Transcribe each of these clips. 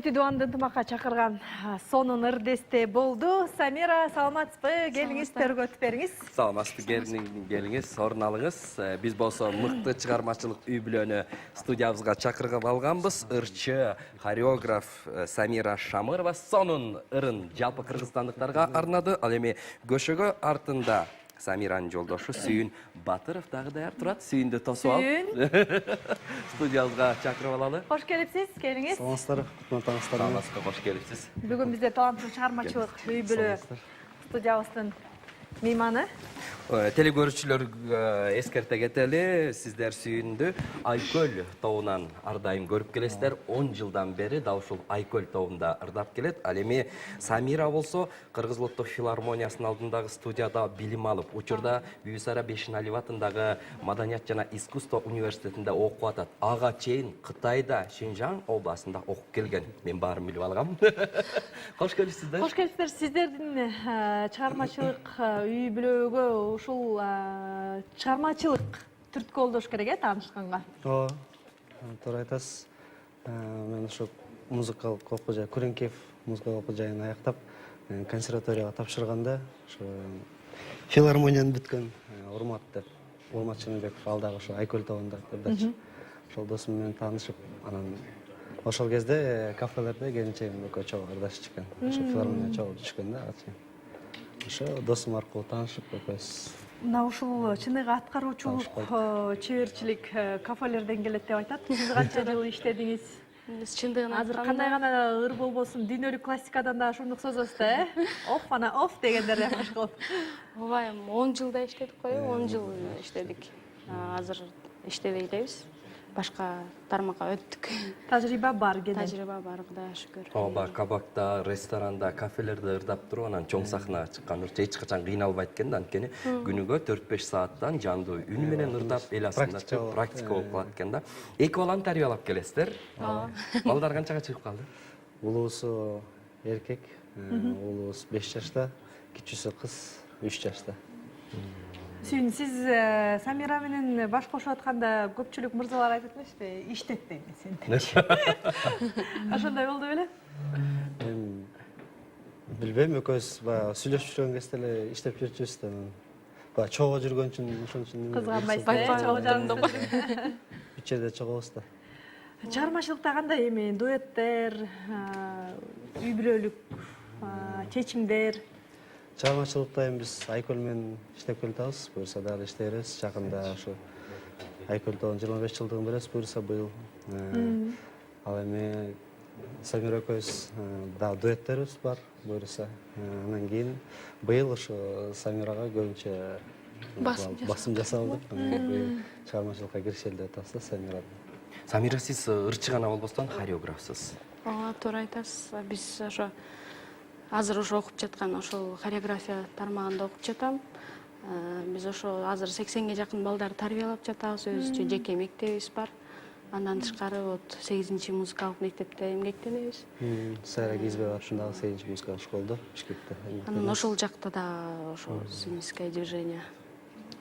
Чети дуанды ынтымакка чакырган сонун ырдесте болду. Самира, саламатсызбы? Келиңиз, төргөтүп бериңиз. Саламатсызбы, келиңиз, орун алыңыз. Биз болсо мыкты чыгармачылык үй бүлөнү студиябызга чакырып алганбыз. Ырчы, хореограф Самира Шамырова сонун ырын жалпы кыргызстандыктарга арнады. Ал эми көшөгө артында Самиранын жолдошу Сүйүн Батыров дагы даяр турат. Сүйүндү тосуп алып студиябызга чакырып алалы. Кош келипсиз, келиңиз. Саламатсыздар, кутматтаңыздар. Саламатсызбы, кош келипсиз. Бүгүн бизде таланттуу чыгармачылык үй бүлө студиябыздын мейманы. Телекөрүүчүлөр эскерте кетели, сиздер Сүйүндү Айкөл тобунан ар дайым көрүп келесиздер. 10 жылдан бери да ушул Айкөл тобунда ырдап келет. Ал эми Самира болсо Кыргыз Улуттук филармониясынын алдындагы студияда билим алып, учурда Бүйүсара Бешеналиев атындагы Маданият жана искусство университетинде окуп атат. Ага чейин Кытайда, Шинжаң областында окуп келген. Мен баарын билип алгам. Кош келипсиздер. Кош келипсиздер. Сиздердин чыгармачылык үй бүлөгө ушул чыгармачылык түрткү болуш керек, таанышканга. Ооба, туура айтасыз. Мен ошо музыкалык окуу жай, Күреңкеев музыкалык окуу жайын аяктап, консерваторияга тапшырганда, ошо филармонияны бүткөн Урмат деп, Урмат Шыныбеков ал дагы ошо Айкөл тобунда ырдачы. Ошол досум менен таанышып, анан ошол кезде кафелерде келинчегим экөө чогуу ырдашчу экен. Ошо филармония чогуу түшкөн да ачы. Ошо досум аркылуу таанышып экөөбүз. Мына ушул чыныгы аткаруучулук, чеберчилик кафелерден келет деп айтат. Сиз канча жыл иштедиңиз? Биз чындыгын Азыр кандай гана ыр болбосун, дүйнөлүк классикадан да ушундук сөзөбүз да, Оф ана оф дегендер баш кылып. Ооба, 10 жылда иштедик кой, 10 жыл иштедик. Азыр иштебей элебиз. Башка тармакка өттүк. Тажрыйба бар кенен. Тажрыйба бар, Кудайга шүгүр. Ооба, кабакта, ресторанда, кафелерде ырдап туруп, анан чоң сахнага чыккан ырчы эч качан кыйналбайт экен да, анткени күнүгө 4-5 сааттан жандуу үн менен ырдап, эл астында практика болуп калат экен да. Эки баланы тарбиялап келесиздер. Балдар канчага чыгып калды? Улуусу эркек, улуубуз 5 жашта, кичүүсү кыз 3 жашта. Сүйүн, сиз Самира менен баш кошуп атканда көпчүлүк мырзалар айтат эмеспи? Иштет дейм сен. Ошондой болду беле? Мен билбейм, экөөбүз баягы сүйлөшүп жүргөн кезде эле иштеп жүрчүбүз да. Баягы чогуу жүргөн үчүн ошон үчүн Кызганбайсыз, чогуу жанында. 3 жерде чогуубуз да. Чыгармачылыкта кандай эми дуэттер, үй бүлөлүк чечимдер? Чыгармачылыкта эми биз Айкөл менен иштеп келатабыз. Буюрса дагы иштей беребиз. Жакында ошо Айкөл тобунун 25 жылдыгын беребиз, буюрса быйыл. Ал эми Самира экөөбүз дагы дуэттерибиз бар, буюрса. Анан кийин быйыл ошо Самирага көбүнчө басым жасалды. Быйыл чыгармачылыкка киришели деп атабыз да Самирада. Самира, сиз ырчы гана болбостон хореографсыз. Ооба, туура айтасыз. Биз ошо азыр ошо окуп жаткан ошол хореография тармагында окуп жатам. Биз ошо азыр 80ге жакын балдарды тарбиялап жатабыз, өзүбүзчө жеке мектебибиз бар. Андан тышкары вот 8-чи музыкалык мектепте эмгектенебиз. Сайра Кизбек атындагы 8-чи музыкалык школдо Бишкекте. Анан ошол жакта да ошо сценическое движение.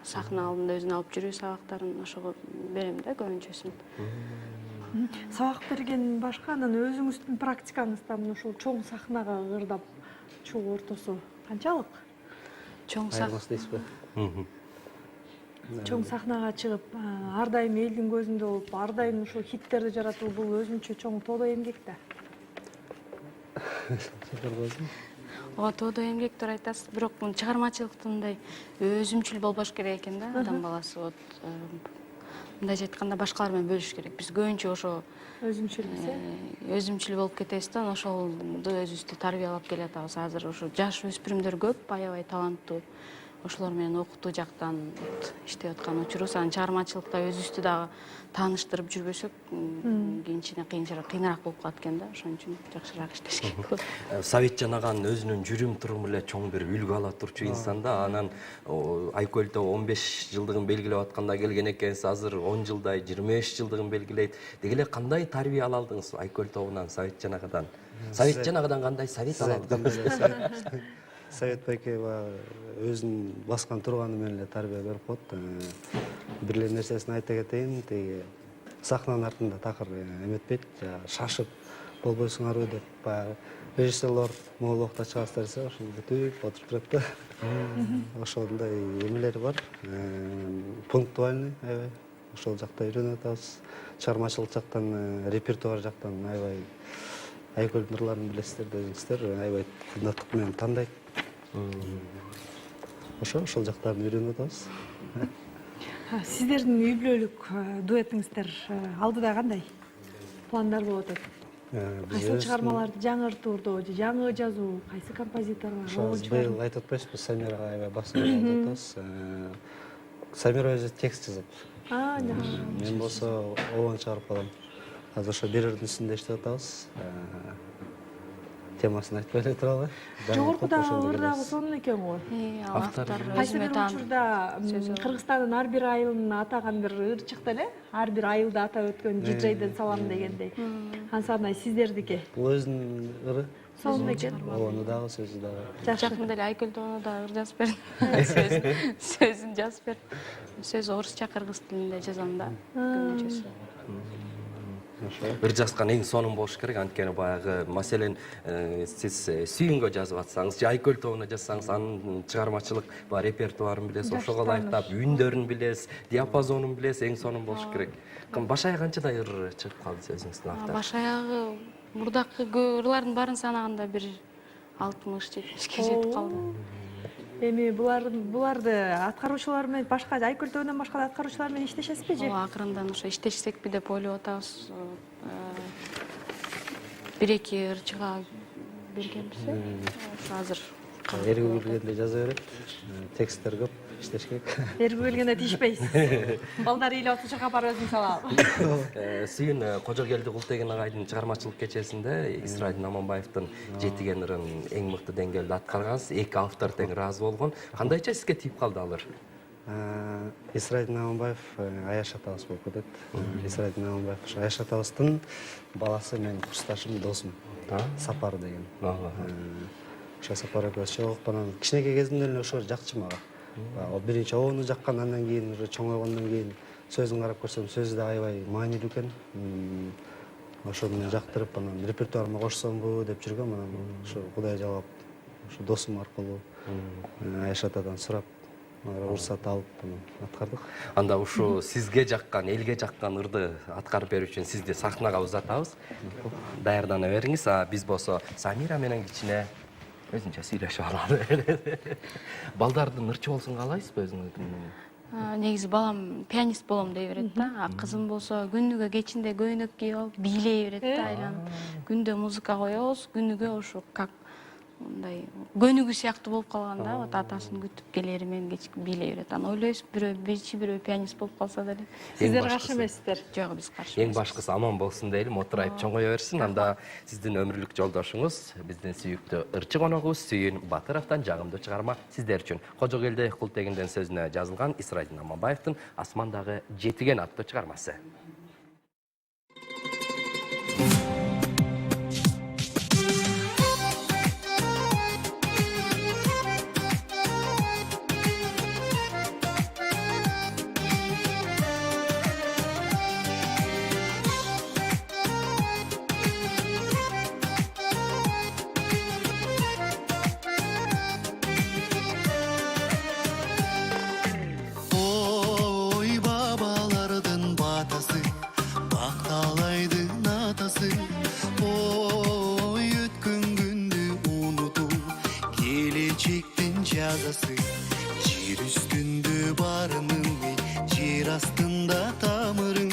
Сахна алдында өзүн алып жүрүү сабактарын ошого берем да көбүнчөсүн. Сабак берген башка, анан өзүңүздүн практикаңызда ушул чоң сахнага ырдап чыгуу ортосу канчалык? Чоң Чоң сахнага чыгып, ар дайым элдин көзүндө болуп, ар дайым ушул хиттерди жаратуу бул өзүнчө чоң тоодо эмгек да. Ооба, тоодо эмгек, туура айтасыз. Бирок бул чыгармачылыкта мындай өзүмчүл болбош керек экен да, адам баласы. Вот мындайча айтканда башкалар менен бөлүш керек. Биз көбүнчө ошо өзүмчүл болуп кетебиз да, ошолду өзүбүздү тарбиялап келатабыз. Азыр ошо жаш өспүрүмдөр көп, аябай таланттуу. Ошолор менен окутуу жактан иштеп аткан учурубуз. Анан чыгармачылыкта өзүбүздү дагы тааныштырып жүрбөсөк, кыйыныраак болуп калат экен да. Ошон үчүн жакшыраак иштеш керек болот. Саветжан аган өзүнүн жүрүм туруму эле чоң бир үлгү ала турчу инсан да. Анан Айкөлдө 15 жылдыгын белгилеп атканда келген экенсиз, азыр 10 жылдай 25 жылдыгын белгилейт. Деги эле кандай тарбия ала алдыңыз Айкөл тобунан, Саветжан агадан? Саветжан агадан кандай совет ала алдыңыз? Совет байке өзүнүн баскан турганы менен эле тарбия берип коет. Бир эле нерсесин айта кетейин, тиги сахнанын артында такыр эметпейт, шашып болбойсуңарбы деп баягы режиссерлор могул убакта чыгасыздар десе ошол бүтүп отуруп турат да. Ошондой эмелери бар. Пунктуальный аябай. Ошол жакта үйрөнүп атабыз. Чыгармачылык жактан, репертуар жактан аябай Айкөлдүн ырларын билесиздер дедиңиздер. Аябай кымбаттык менен тандайт. Ошол жактарын үйрөнүп атабыз. Сиздердин үй бүлөлүк дуэтиңиздер алдыда кандай пландар болуп атат? Кайсы чыгармаларды жаңыртуурду же жаңы жазуу, кайсы композиторлор? Быйыл айтып атпайсызбы, Самирага аябай басым жасап атабыз. Самира өзү текст жазат. Мен болсо обон чыгарып калам. Азыр ошо бирөөрдүн үстүндө иштеп атабыз. Темасын айтпай эле туралы. Жогоркуда ыр дагы сонун экен го. Автор Кайсы бир учурда Кыргызстандын ар бир айылын атаган бир ыр чыкты эле. Ар бир айылды атап өткөн диджейден салам дегендей. Ансарнай сиздердики. Бул өзүнүн ыры. Сонун экен. Ону дагы сөзү дагы. Жакында эле Айкөл тоона да ыр жазып бердим. Сөзүн жазып бердим. Сөз орусча, кыргыз тилинде жазам да. Көбүнчөсү. Ыр жазган эң сонун болуш керек, анткени баягы маселен сиз сүйүнгө жазып атсаңыз же Айкөл тобуна жазсаңыз анын чыгармачылык репертуарын билесиз, ошого ылайыктап үндөрүн билесиз, диапазонун билесиз, эң сонун болуш керек. Баш аяк канчадай ыр чыгып калды өзүңүздүн автор? Баш аягы мурдакы ырлардын баарын санаганда бир 60-70ке жетип калды. Эми буларды аткаруучулар менен башка Айкөл тобунан башка аткаруучулар менен иштешесизби же? Акырындан ошо иштешсекпи деп ойлоп атабыз. Бир-эки ыр чыга бергенбиз. Азыр Эрги келгенде жаза берет. Тексттер көп, иштеш керек. Эрги келгенде тийишпейсиз. Балдар ыйлап атышка апарып өзүң салам. Сүйүн Кожогелди Култеген агайдын чыгармачылык кечесинде Исраил Наманбаевдин жетиген ырын эң мыкты деңгээлде аткаргансыз. Эки автор тең ыраазы болгон. Кандайча сизге тийип калды алар? Исраил Наманбаев Аяш атабыз болуп кетет. Исраил Наманбаев Аяш атабыздын баласы, менин курсташым, досум. Сапар деген. Ошо Сапар экөөбүз чогулуп анан кичинекей кезимден эле ошо жакчы мага. Биринчи обону жаккан, андан кийин уже чоңойгондон кийин сөзүн карап көрсөм, сөзү да аябай маанилүү экен. Ошону жактырып, анан репертуарыма кошсомбу деп жүргөм, анан ошо Кудай жаап, ошо досум аркылуу Аяш атадан сурап, уруксат алып аткардык. Анда ушу сизге жаккан, элге жаккан ырды аткарып берүү үчүн сизди сахнага узатабыз. Даярдана бериңиз. Биз болсо Самира менен кичине өзүнчө сүйлөшүп алалы. Балдардын ырчы болсун каалайсызбы өзүңүздүн? Негизи балам пианист болом дей берет да. Кызым болсо күнүгө кечинде көйнөк кийип алып бийлей берет да, айланып. Күндө музыка коебуз, күнүгө ошо как мындай көнүгүү сыяктуу болуп калган да. Вот атасын күтүп келери менен кечки бийлей берет. Анан ойлойбуз, бирөө пианист болуп калса деле. Сиздер каршы эмессиздер? Жок, биз каршы. Эң башкысы аман болсун дейли, мотурайып чоңое берсин. Анда сиздин өмүрлүк жолдошуңуз, биздин сүйүктүү ырчы коногубуз Сүйүн Батыровдон жагымдуу чыгарма сиздер үчүн. Кожогелди Култегиндин сөзүнө жазылган Исраил Наманбаевдин Асмандагы жетиген аттуу чыгармасы. Жер üstünde barının yer astında tamırın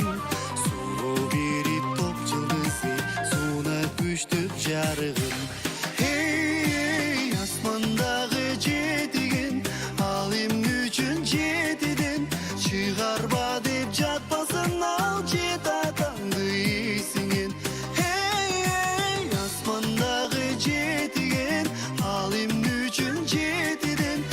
Sulu berip top yıldızı suna күштүп жарыгын Hey asmandağı jetigen al emne үчүн жетиден чыгарба деп жатпасын ал жет атаңды эсиңен Hey asmandağı jetigen al emne үчүн жетиден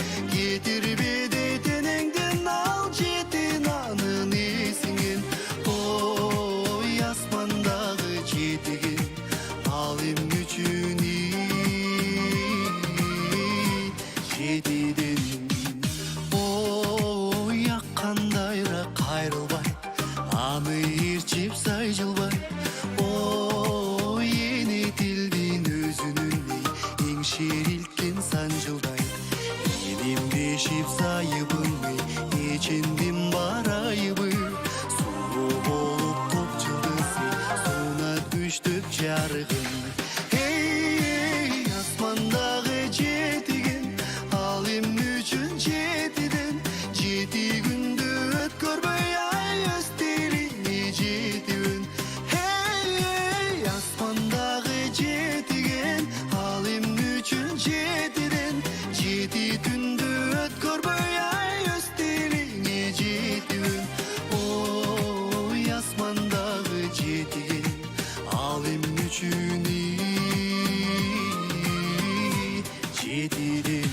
берилткен сан жылдай энем дешип сайыбыңы эчендим бар айыбы суу болуп топ жылдызы суна күчтүп жарыгым эй асмандагы жетиген ал эмне үчүн жетиден жети күндү өткөрбөй ай өз тилиңе жетибин эй асмандагы жетиген ал эмне үчүн жетиден жети түндү өткөрбөй ай өз тилиңе жетибин ой асмандагы жетиген ал эмне үчүн жетиден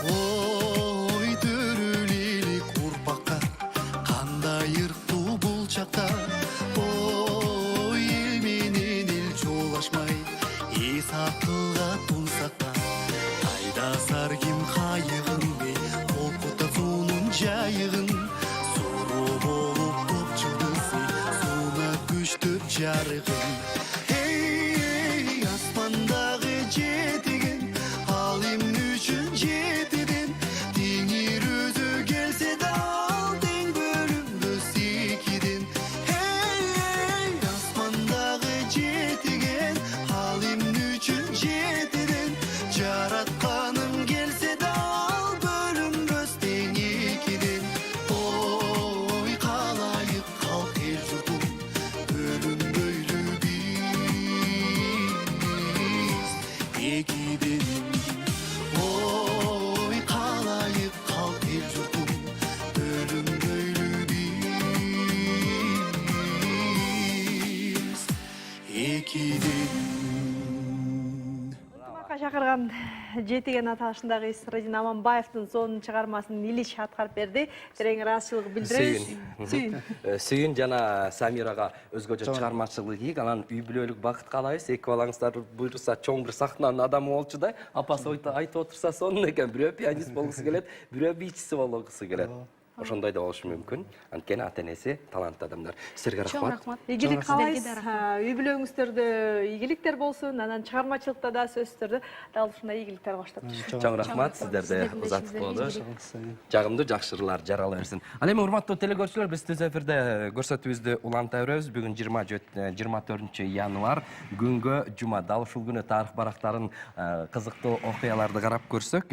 ой төрөлелик урпакка кандай ырктуу бул чакта ой эл менен эл жолашмай эс акылга тунсакта айдасар ким кайыгынды окута суунун жайыгын суроо болуп топ жылдызы сууна күчтүп жарыгын эй асмандагы жетиген ал эмне үчүн жетиден теңир өзү келсе да ал тең бөлүнбөс экиден эй асмандагы жетиген ал эмне үчүн жетиден жаратканым келсе да ал бөлүнбөс тең экиден ой калайык калк эл журтум бөлүнбөйлү биз экиден ой калайык калк эл журтум бөлүнбөйлү биз экиден ынтымакка чакырган жетиген аталышындагы Радин Аманбаевдин сонун чыгармасын Илич аткарып берди. Терең ыраазычылык билдиребиз. Сүйүн. Сүйүн жана Самирага өзгөчө чыгармачылык ийик, анан үй бүлөлүк бакыт каалайбыз. Эки балаңыздар буйруса чоң бир сахнанын адамы болчу да. Апасы айтып отурса сонун экен. Бирөө пианист болгусу келет, бирөө бийчиси болгусу келет. Ошондой да болушу мүмкүн. Анткени ата-энеси таланттуу адамдар. Силерге Чоң рахмат. рахмат. Ийгилик каалайбыз. Силерге да рахмат. Үй бүлөңүздөрдө ийгиликтер болсун, анан чыгармачылыкта да сөзсүз түрдө дал ушундай ийгиликтер баштап туруш. Чоң рахмат. Сиздерде Сиздердин узатып ишиңиздерге коелу. Жагымдуу жакшырылар жарала берсин. Ал эми урматтуу телекөрүүчүлөр, биз түз эфирде көрсөтүүбүздү уланта беребиз. Бүгүн 24-январь күнгө жума. Дал ушул күнү тарых барактарын кызыктуу окуяларды карап көрсөк,